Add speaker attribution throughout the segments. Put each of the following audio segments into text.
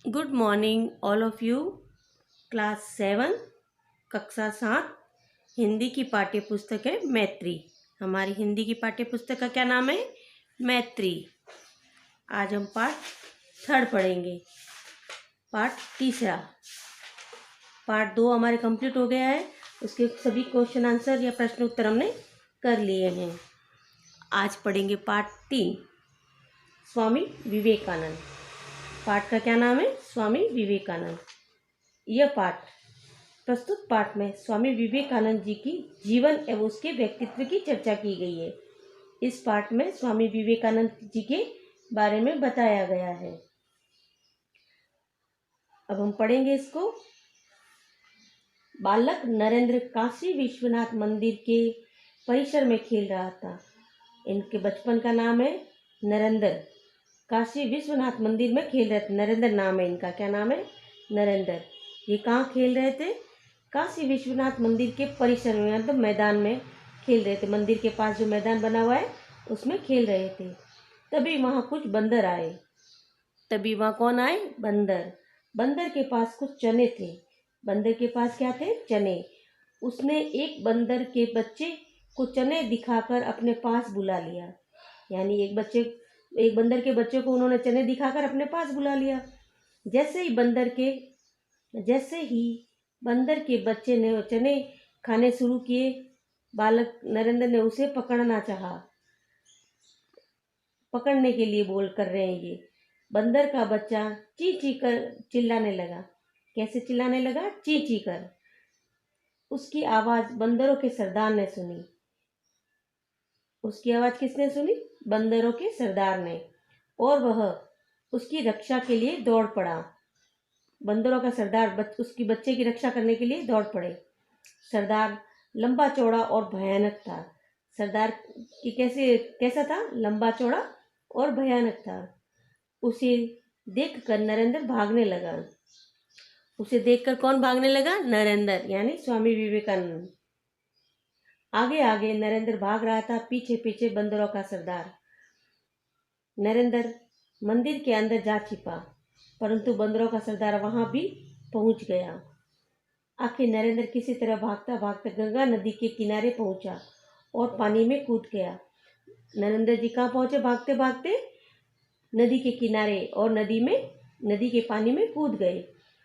Speaker 1: Good morning all of you. Class 7 कक्षा 7 हिंदी की पाठ्य पुस्तक है मैत्री। हमारी हिंदी की पाठ्य पुस्तक का क्या नाम है? मैत्री। आज हम पाठ 3 पढ़ेंगे। पाठ 3। पाठ 2 हमारे कंप्लीट हो गया है। उसके सभी क्वेश्चन आंसर या प्रश्न उत्तर हमने कर लिए हैं। आज पढ़ेंगे पाठ 3, स्वामी विवेकानंद। पाठ का क्या नाम है? स्वामी विवेकानंद। यह प्रस्तुत पाठ में स्वामी विवेकानंद जी की जीवन एवं उसके व्यक्तित्व की चर्चा की गई है। इस पाठ में स्वामी विवेकानंद जी के बारे में बताया गया है। अब हम पढ़ेंगे इसको। बालक नरेंद्र काशी विश्वनाथ मंदिर के परिसर में खेल रहा था। इनके बचपन का नाम है नरेंद्र। काशी विश्वनाथ मंदिर में खेल रहे थे। नरेंद्र नाम है इनका। क्या नाम है? नरेंद्र। ये कहाँ खेल रहे थे? काशी विश्वनाथ मंदिर के परिसर में, मतलब मैदान में खेल रहे थे। मंदिर के पास जो मैदान बना हुआ है उसमें खेल रहे थे। तभी वहाँ कुछ बंदर आए। तभी वहाँ कौन आए? बंदर। बंदर के पास कुछ चने थे। बंदर के पास क्या थे? चने। उसने एक बंदर के बच्चे को चने दिखाकर अपने पास बुला लिया। यानी एक बंदर के बच्चे को उन्होंने चने दिखाकर अपने पास बुला लिया। जैसे ही बंदर के बच्चे ने चने खाने शुरू किए, बालक नरेंद्र ने उसे पकड़ना चाहा। पकड़ने के लिए बोल कर रहे हैं ये। बंदर का बच्चा ची ची कर चिल्लाने लगा। कैसे चिल्लाने लगा? ची ची कर। उसकी आवाज बंदरों के सरदार ने सुनी। उसकी आवाज किसने सुनी? बंदरों के सरदार ने। और वह उसकी रक्षा के लिए दौड़ पड़ा। बंदरों का सरदार उसकी बच्चे की रक्षा करने के लिए दौड़ पड़े। सरदार लंबा चौड़ा और भयानक था। सरदार की कैसा था? लंबा चौड़ा और भयानक था। उसे देखकर नरेंद्र भागने लगा। उसे देखकर कौन भागने लगा? नरेंद्र, यानी स्वामी विवेकानंद। आगे आगे नरेंद्र भाग रहा था, पीछे पीछे बंदरों का सरदार। नरेंद्र मंदिर के अंदर जा छिपा, परंतु बंदरों का सरदार वहां भी पहुंच गया। आखिर नरेंद्र किसी तरह भागता भागता गंगा नदी के किनारे पहुंचा और पानी में कूद गया। नरेंद्र जी कहाँ पहुंचे? भागते भागते नदी के किनारे, और नदी के पानी में कूद गए।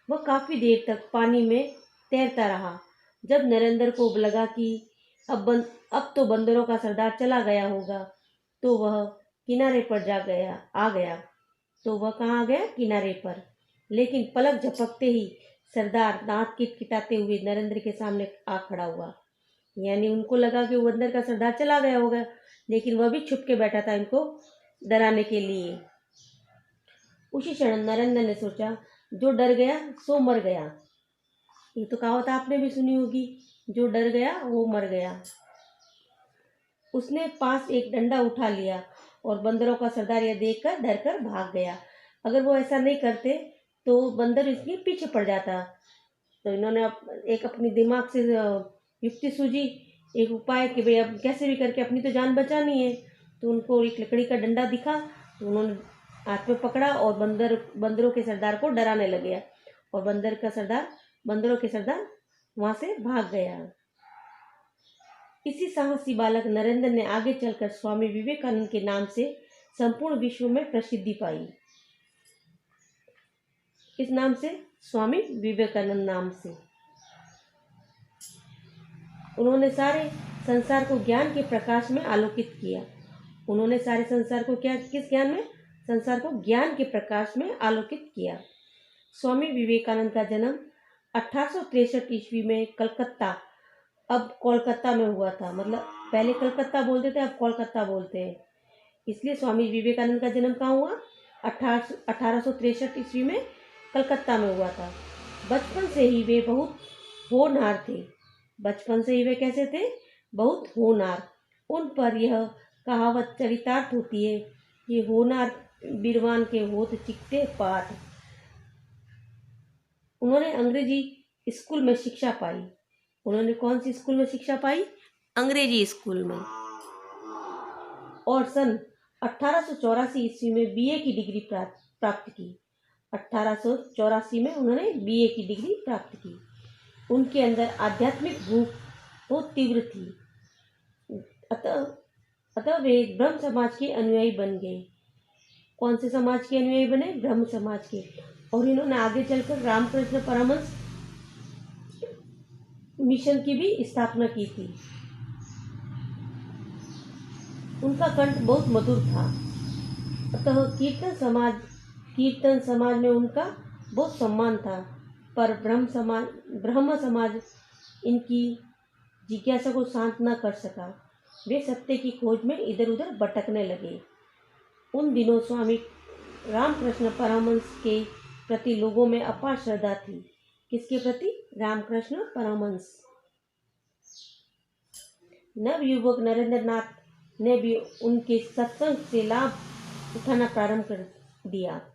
Speaker 1: वह काफी देर तक पानी में तैरता रहा। जब नरेंद्र को लगा कि अब तो बंदरों का सरदार चला गया होगा, तो वह किनारे पर आ गया। तो वह कहाँ आ गया? किनारे पर। लेकिन पलक झपकते ही सरदार दांत किटकिटाते हुए नरेंद्र के सामने आ खड़ा हुआ। यानी उनको लगा कि वो बंदर का सरदार चला गया होगा, लेकिन वह भी छुप के बैठा था इनको डराने के लिए। उसी क्षण नरेंद्र ने सोचा, जो डर गया सो मर गया। ये तो कहावत आपने भी सुनी होगी, जो डर गया वो मर गया। उसने पास एक डंडा उठा लिया और बंदरों का सरदार यह देखकर डर कर भाग गया। अगर वो ऐसा नहीं करते तो बंदर इसके पीछे पड़ जाता। तो इन्होंने एक अपनी दिमाग से युक्ति सूझी, एक उपाय कि भाई अब कैसे भी करके अपनी तो जान बचानी है। तो उनको एक लकड़ी का डंडा दिखा, तो उन्होंने हाथ में पकड़ा और बंदरों के सरदार को डराने लगे। और बंदरों के सरदार वहां से भाग गया। इसी साहसी बालक नरेंद्र ने आगे चलकर स्वामी विवेकानंद के नाम से संपूर्ण विश्व में प्रसिद्धि पाई। इस नाम से, स्वामी विवेकानंद नाम से, उन्होंने सारे संसार को ज्ञान के प्रकाश में आलोकित किया। उन्होंने सारे संसार को किस ज्ञान में? संसार को ज्ञान के प्रकाश में आलोकित किया। स्वामी विवेकानंद का जन्म 1863 ईस्वी में कलकत्ता, अब कोलकाता में हुआ था। मतलब पहले कलकत्ता बोलते थे, अब कोलकाता बोलते हैं। इसलिए स्वामी विवेकानंद का जन्म कहाँ हुआ? 1863 ईस्वी में कलकत्ता में हुआ था। बचपन से ही वे बहुत होनहार थे। बचपन से ही वे कैसे थे? बहुत होनहार। उन पर यह कहावत चरितार्थ होती है, ये होनहार बीरवान के होत चिकते पाठ। उन्होंने अंग्रेजी स्कूल में शिक्षा पाई। उन्होंने कौन सी स्कूल में शिक्षा पाई? अंग्रेजी स्कूल में। और सन 1884 ईस्वी में बीए की डिग्री प्राप्त की। 1884 में उन्होंने बीए की डिग्री प्राप्त की। उनके अंदर आध्यात्मिक भूख बहुत तीव्र थी। अतः अतः वे ब्रह्म समाज के अनुयायी बन गए। कौन से समाज के अनुयायी बने? ब्रह्म समाज के। और इन्होंने आगे चलकर रामकृष्ण परमहंस मिशन की भी स्थापना की थी। उनका कंठ बहुत मधुर था। अतः कीर्तन समाज में उनका बहुत सम्मान था। पर ब्रह्म समाज इनकी जिज्ञासा को शांत न कर सका। वे सत्य की खोज में इधर उधर भटकने लगे। उन दिनों स्वामी रामकृष्ण परमहंस के प्रति लोगों में अपार श्रद्धा थी। किसके प्रति? रामकृष्ण परमहंस। नवयुवक नरेंद्र नाथ ने भी उनके सत्संग से लाभ उठाना प्रारंभ कर दिया।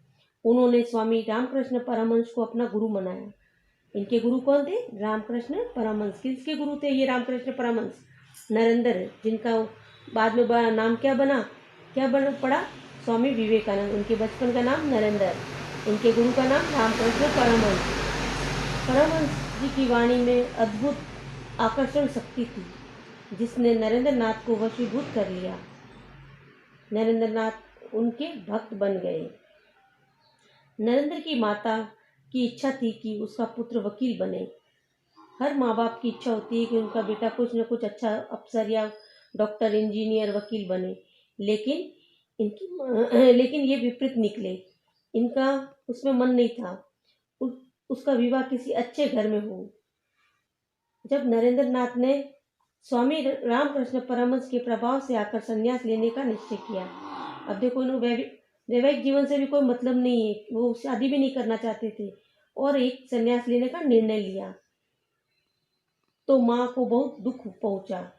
Speaker 1: उन्होंने स्वामी रामकृष्ण परमहंस को अपना गुरु मनाया। इनके गुरु कौन थे? रामकृष्ण परमहंस। किसके गुरु थे ये रामकृष्ण परमहंस? नरेंद्र, जिनका बाद में नाम क्या पड़ा? स्वामी विवेकानंद। उनके बचपन का नाम नरेंद्र, इनके गुरु का नाम रामकृष्ण परमहंस। परमहंस जी की वाणी में अद्भुत आकर्षण शक्ति थी, जिसने नरेंद्र नाथ को वशीभूत कर लिया। नरेंद्र नाथ उनके भक्त बन गए। नरेंद्र की माता की इच्छा थी कि उसका पुत्र वकील बने। हर माँ बाप की इच्छा होती है कि उनका बेटा कुछ न कुछ अच्छा अफसर या डॉक्टर, इंजीनियर, वकील बने। लेकिन ये विपरीत निकले। इनका उसमें मन नहीं था उसका विवाह किसी अच्छे घर में हो। जब नरेंद्र नाथ ने स्वामी रामकृष्ण परमहंस के प्रभाव से आकर संन्यास लेने का निश्चय किया। अब देखो, वैवाहिक जीवन से भी कोई मतलब नहीं है, वो शादी भी नहीं करना चाहते थे और एक संन्यास लेने का निर्णय लिया, तो माँ को बहुत दुख पहुंचा।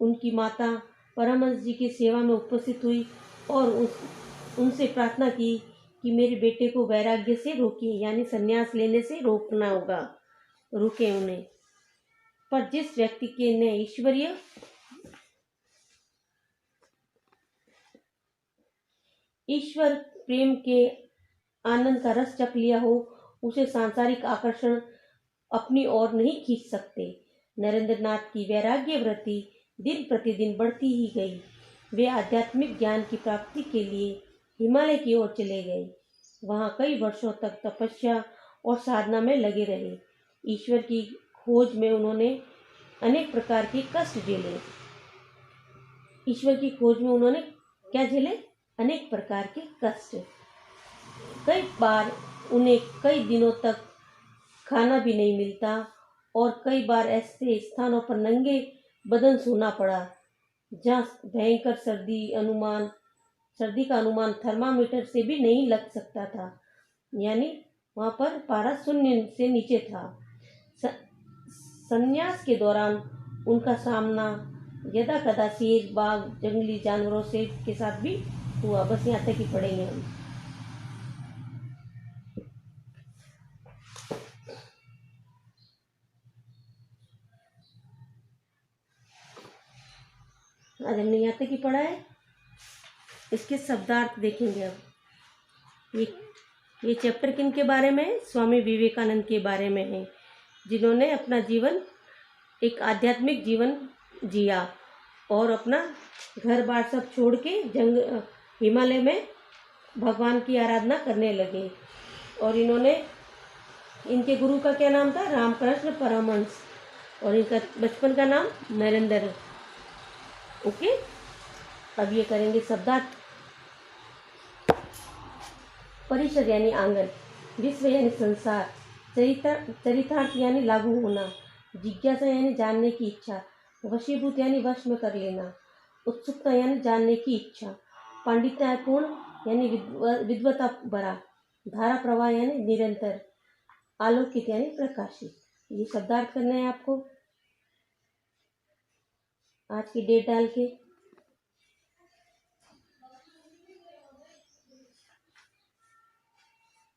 Speaker 1: उनकी माता परमहंस जी की सेवा में उपस्थित हुई और उनसे प्रार्थना की कि मेरे बेटे को वैराग्य से रोकिए, यानी संन्यास लेने से रोकना होगा, रुके उन्हें। पर जिस व्यक्ति के ने ईश्वर प्रेम के आनंद का रस चख लिया हो, उसे सांसारिक आकर्षण अपनी ओर नहीं खींच सकते। नरेंद्र नाथ की वैराग्य वृत्ति दिन प्रतिदिन बढ़ती ही गई। वे आध्यात्मिक ज्ञान की प्राप्ति के लिए हिमालय की ओर चले गए। वहां कई वर्षों तक तपस्या और साधना में लगे रहे। ईश्वर की खोज में उन्होंने अनेक प्रकार के कष्ट झेले। ईश्वर की खोज में उन्होंने क्या झेले? अनेक प्रकार के कष्ट। कई बार उन्हें कई दिनों तक खाना भी नहीं मिलता और कई बार ऐसे स्थानों पर नंगे बदन सोना पड़ा जहाँ भयंकर सर्दी का अनुमान थर्मामीटर से भी नहीं लग सकता था, यानी वहाँ पर पारा शून्य से नीचे था। संन्यास के दौरान उनका सामना यदा कदा शेर, बाघ, जंगली जानवरों के साथ भी हुआ। बस यहाँ तक ही पढ़ेंगे हम। आज हमने यहाँ तक ही पढ़ा है। इसके शब्दार्थ देखेंगे अब। ये चैप्टर किन के बारे में है? स्वामी विवेकानंद के बारे में है, जिन्होंने अपना जीवन आध्यात्मिक जीवन जिया और अपना घर बार सब छोड़ के हिमालय में भगवान की आराधना करने लगे। और इनके गुरु का क्या नाम था? रामकृष्ण परमहंस। और इनका बचपन का नाम नरेंद्र। ओके, अब ये करेंगे शब्दार्थ। परिसर यानी आंगन, विश्व यानी संसार, चरितार्थ यानी लागू होना, जिज्ञासा यानी जानने की इच्छा, वशीभूत यानी वश में कर लेना, उत्सुकता यानी जानने की इच्छा, पांडित्यपूर्ण यानी विद्वता भरा, धारा प्रवाह यानी निरंतर, आलोकित यानी प्रकाशित। ये शब्दार्थ करना है आपको आज की डेट डाल के।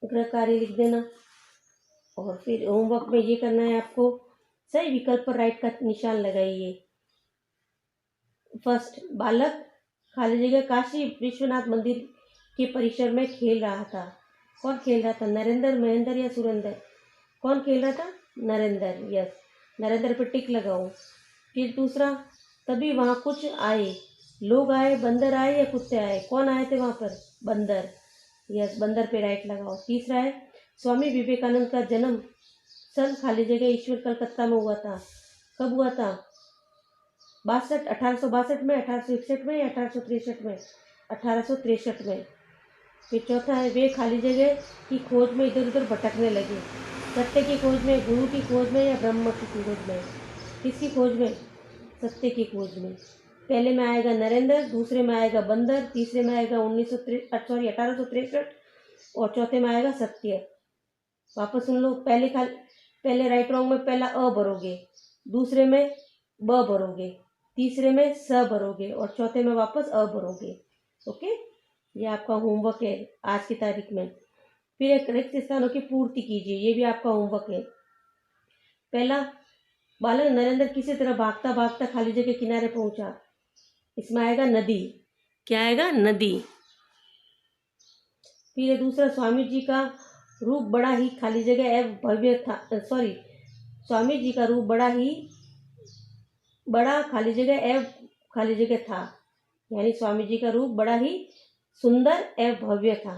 Speaker 1: गृह कार्य लिख देना और फिर होमवर्क में ये करना है आपको, सही विकल्प पर राइट का निशान लगाइए। फर्स्ट, बालक खाली जगह काशी विश्वनाथ मंदिर के परिसर में खेल रहा था। कौन खेल रहा था? नरेंद्र, महेंद्र या सुरेंद्र? कौन खेल रहा था? नरेंद्र। यस, नरेंद्र पे टिक लगाओ। फिर दूसरा, तभी वहाँ कुछ आए। लोग आए, बंदर आए या कुत्ते आए? कौन आए थे वहाँ पर? बंदर। यस, बंदर पे राइट लगाओ। तीसरा है, स्वामी विवेकानंद का जन्म सन खाली जगह ईश्वर कलकत्ता में हुआ था। कब हुआ था? 1862 में, 1861 में या 1863 में? 1863 में। फिर चौथा है, वे खाली जगह की खोज में इधर उधर भटकने लगे। सत्य की खोज में, गुरु की खोज में या ब्रह्म की खोज में? किसकी खोज में? सत्य की खोज में। पहले में आएगा नरेंद्र, दूसरे में आएगा बंदर, तीसरे में आएगा 1863 और चौथे में आएगा सत्य। वापस सुन लो। पहले राइट रॉन्ग में पहला अ भरोगे, दूसरे में ब भरोगे, तीसरे में स भरोगे और चौथे में वापस अ भरोगे। ओके, ये आपका होमवर्क है आज की तारीख में। फिर एक रिक्त स्थानों की पूर्ति कीजिए, ये भी आपका होमवर्क है। पहला, बालक नरेंद्र किसी तरह भागता भागता खाली जगह किनारे पहुंचा। इसमें आएगा नदी। क्या आएगा? नदी। फिर दूसरा, स्वामी जी का रूप बड़ा ही खाली जगह एवं भव्य था। स्वामी जी का रूप बड़ा खाली जगह एवं खाली जगह था। यानी स्वामी जी का रूप बड़ा ही सुंदर एवं भव्य था।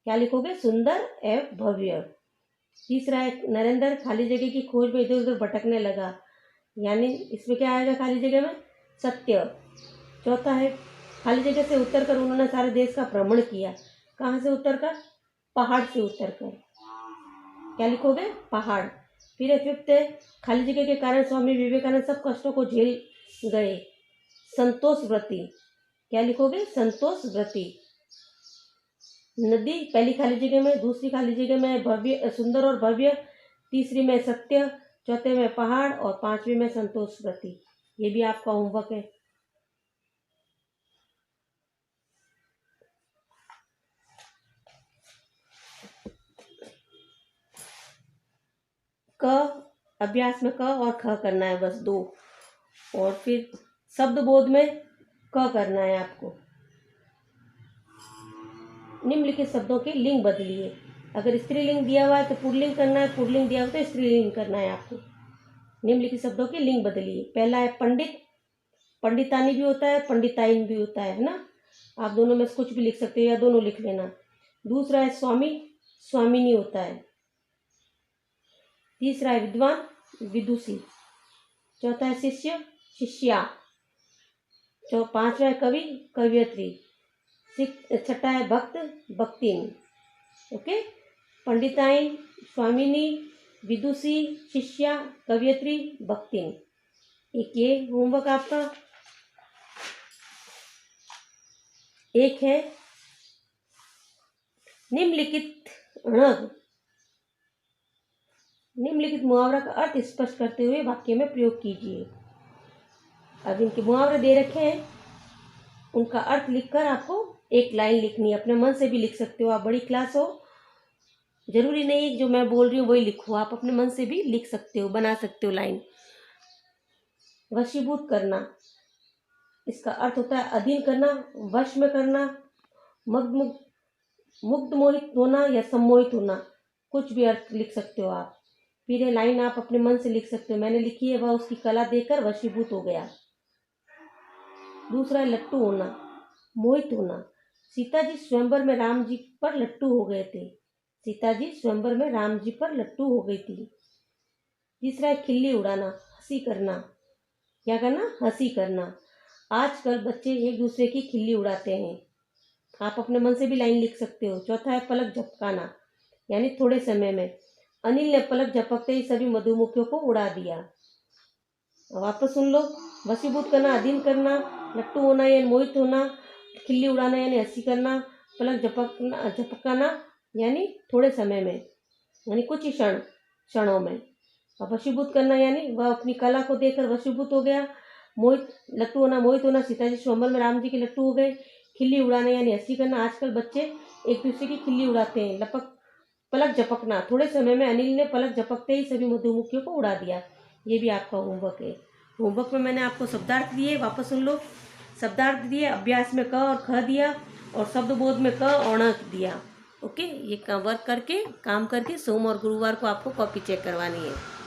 Speaker 1: क्या लिखोगे? सुंदर एवं भव्य। तीसरा है, नरेंद्र खाली जगह की खोज में इधर उधर भटकने लगा। यानी इसमें क्या आएगा? खाली जगह में सत्य। चौथा है, खाली जगह से उतरकर उन्होंने सारे देश का भ्रमण किया। कहाँ से उतरकर? पहाड़ से उतरकर। क्या लिखोगे? पहाड़। फिर है फिफ्थ है, खाली जगह के कारण स्वामी विवेकानंद सब कष्टों को झेल गए। संतोष व्रती। क्या लिखोगे? संतोष व्रती। नदी पहली खाली जगह में, दूसरी खाली जगह में भव्य, सुंदर और भव्य, तीसरी में सत्य, चौथे में पहाड़ और पांचवी में संतोष व्रती। ये भी आपका होमवर्क है। क अभ्यास में क और ख करना है, बस 2। और फिर शब्द बोध में क करना है आपको। निम्नलिखित शब्दों के लिंग बदलिए। अगर स्त्रीलिंग दिया हुआ है तो पुल्लिंग करना है, पुल्लिंग दिया हुआ तो स्त्रीलिंग करना है आपको। निम्नलिखित शब्दों के लिंग बदलिए। पहला है पंडित, पंडितानी भी होता है, पंडिताइन भी होता है ना। आप दोनों में से कुछ भी लिख सकते हो या दोनों लिख लेना। दूसरा है स्वामी, स्वामिनी होता है। तीसरा है विद्वान, विदुषी। चौथा है शिष्य, शिष्या। पांचवा है कवि, कवियत्री। छठा है भक्त, भक्तिन। ओके, पंडिताइन, स्वामिनी, विदुषी, शिष्या, कवियत्री, भक्तिन। एक ये होमवर्क आपका। एक है निम्नलिखित मुहावरा का अर्थ स्पष्ट करते हुए वाक्य में प्रयोग कीजिए। अब इनके मुहावरे दे रखे हैं, उनका अर्थ लिखकर आपको एक लाइन लिखनी है। अपने मन से भी लिख सकते हो, आप बड़ी क्लास हो, जरूरी नहीं जो मैं बोल रही हूँ वही लिखो, आप अपने मन से भी लिख सकते हो, बना सकते हो लाइन। वशीभूत करना, इसका अर्थ होता है अधीन करना, वश में करना, मुग्ध मोहित होना या सम्मोहित होना, कुछ भी अर्थ लिख सकते हो आप। फिर ये लाइन आप अपने मन से लिख सकते हो। मैंने लिखी है, वह उसकी कला देखकर वशीभूत हो गया। दूसरा है लट्टू होना, मोहित होना। सीता जी स्वयंवर में राम जी पर लट्टू हो गए थे। सीता जी स्वयंवर में राम जी पर लट्टू हो गई थी। तीसरा है खिल्ली उड़ाना, हंसी करना। क्या करना? हंसी करना। आजकल बच्चे एक दूसरे की खिल्ली उड़ाते हैं, आप अपने मन से भी लाइन लिख सकते हो। चौथा है पलक झपकाना, यानी थोड़े समय में। अनिल ने पलक झपकते ही सभी मधुमक्खियों को उड़ा दिया। वापस सुन लो। वशीभूत करना, अधीन करना, लट्टू होना यानी मोहित होना, खिल्ली उड़ाना यानी हंसी करना, पलक झपकाना यानी थोड़े समय में, यानी कुछ ही क्षणों में। और वशीभूत करना यानी वह अपनी कला को देखकर वशीभूत हो गया। लट्टू होना, मोहित होना, सीता जी स्वयंवर में राम जी के लट्टू हो गए। खिल्ली उड़ाना यानी हंसी करना, आजकल बच्चे एक दूसरे की खिल्ली उड़ाते हैं। पलक झपकना, थोड़े समय में अनिल ने पलक झपकते ही सभी मधुमक्खियों को उड़ा दिया। ये भी आपका होमवर्क है। होमवर्क में मैंने आपको शब्दार्थ दिए, वापस सुन लो। शब्दार्थ दिए, अभ्यास में क और ख दिया और शब्द बोध में क और ण दिया। ओके, ये वर्क करके काम करके सोम और गुरुवार को आपको कॉपी चेक करवानी है।